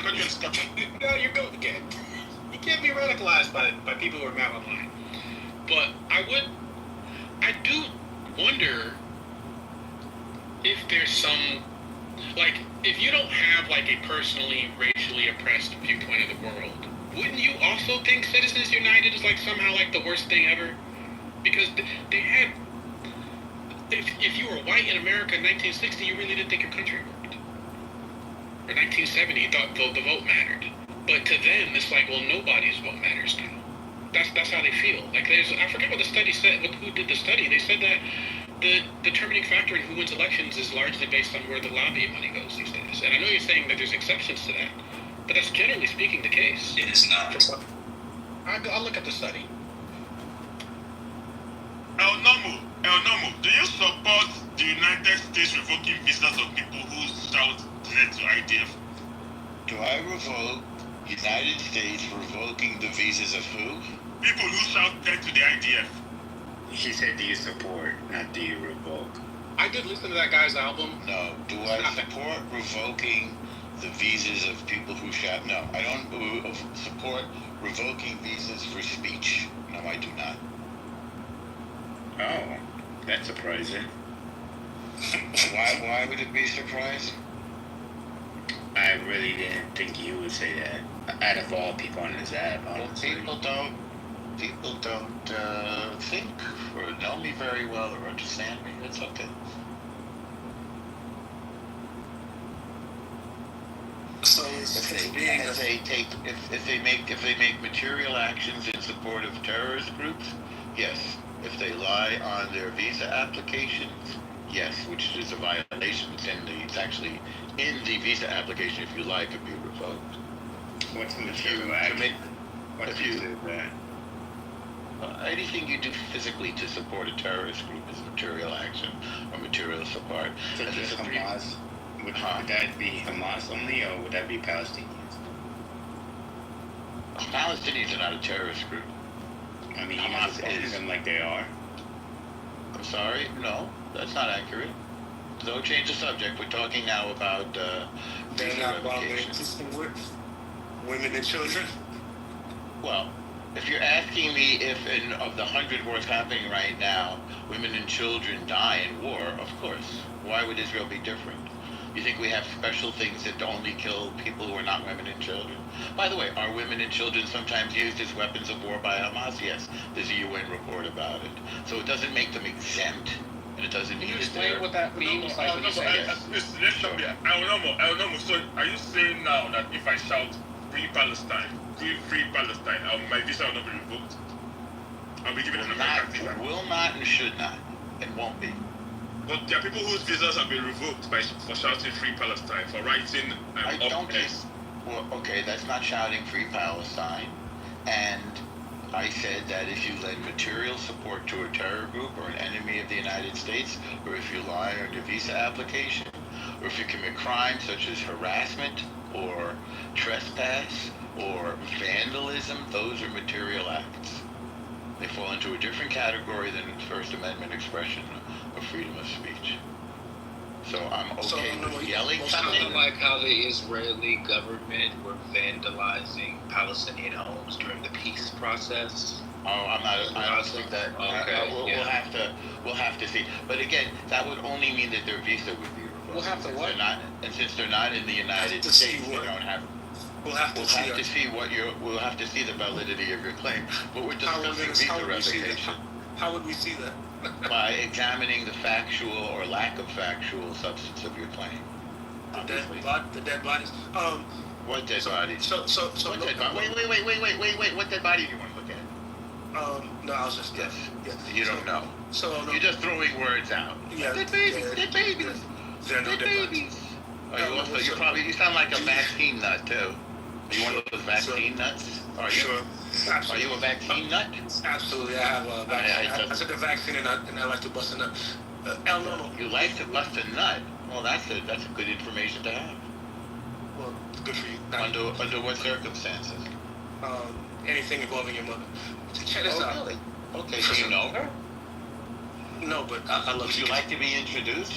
can continue discussion. No, you're going again. You can't be radicalized by people who are mad online. But I do wonder if there's some, like, if you don't have, like, a personally racially oppressed viewpoint of the world, wouldn't you also think Citizens United is, like, somehow, like, the worst thing ever? Because they had, if you were white in America in 1960, you really didn't think your country worked. Or 1970, you thought the vote mattered. But to them, it's like, well, nobody's vote matters now. That's how they feel. Like, I forget what the study said, who did the study. They said that the determining factor in who wins elections is largely based on where the lobbying money goes these days. And I know you're saying that there's exceptions to that, but that's generally speaking the case. It is not. I'll look at the study. El Nomo, do you support the United States revoking visas of people who shout death to IDF? Do I revoke United States revoking the visas of who? People who shout death to the IDF. He said, do you support, not do you revoke? I did listen to that guy's album. No. Do I support revoking the visas of people who shout? No, I don't support revoking visas for speech. No, I do not. Oh, that's surprising. Why would it be surprising? I really didn't think you would say that. Out of all people on this app, honestly. People don't think or know me very well or understand me. It's okay. So if they make material actions in support of terrorist groups, yes. If they lie on their visa applications, yes, which is a violation. It's actually in the visa application. If you lie, it could be revoked. What's the material action? What's that? Anything you do physically to support a terrorist group is material action or material support. Such as Hamas? Would that be Hamas only, or would that be Palestinians? Palestinians are not a terrorist group. I mean, Hamas is them like they are. I'm sorry, no, that's not accurate. Don't change the subject. We're talking now about they're not bothering women and children. Well, if you're asking me if of the 100 wars happening right now, women and children die in war, of course. Why would Israel be different? You think we have special things that only kill people who are not women and children? By the way, are women and children sometimes used as weapons of war by Hamas? Yes, there's a UN report about it. So it doesn't make them exempt, and it doesn't mean that they're... Explain what that means. So are you saying now that if I shout free Palestine, my visa will not be revoked? I'll be given an American visa. Will not and should not, and won't be. But there are people whose visas have been revoked for shouting free Palestine, for writing Well, okay, that's not shouting free Palestine. And I said that if you lend material support to a terror group or an enemy of the United States, or if you lie on your visa application, or if you commit crimes such as harassment or trespass or vandalism, those are material acts. They fall into a different category than First Amendment expression of freedom of speech. So I'm okay with yelling something. Like how the Israeli government were vandalizing Palestinian homes during the peace process. Oh, I don't think that. Okay, We'll have to see. But again, that would only mean that their visa would be revoked. We'll have to what? Since they're not in the United States, they don't have. We'll have to see the validity of your claim. But we're discussing visa revocation. How would we see that? By examining the factual or lack of factual substance of your claim. The dead bodies. What dead bodies? What dead bodies? Wait. What dead body do you want to look at? No, I was just yes. Yeah. You don't know. You're just throwing words out. Yeah. Dead babies. There are no dead babies. You sound like a vaccine nut too. Are you one of those vaccine nuts? Are you? Sure. Absolutely. Are you a vaccine nut? Absolutely, I have a vaccine. I took a vaccine and I like to bust a nut. No. You like to bust a nut? Well, that's a good information to have. Well, good for you. Under what circumstances? Anything involving your mother. Check this out. Really? Okay, so you know her? No, but I love. Would you like to be introduced?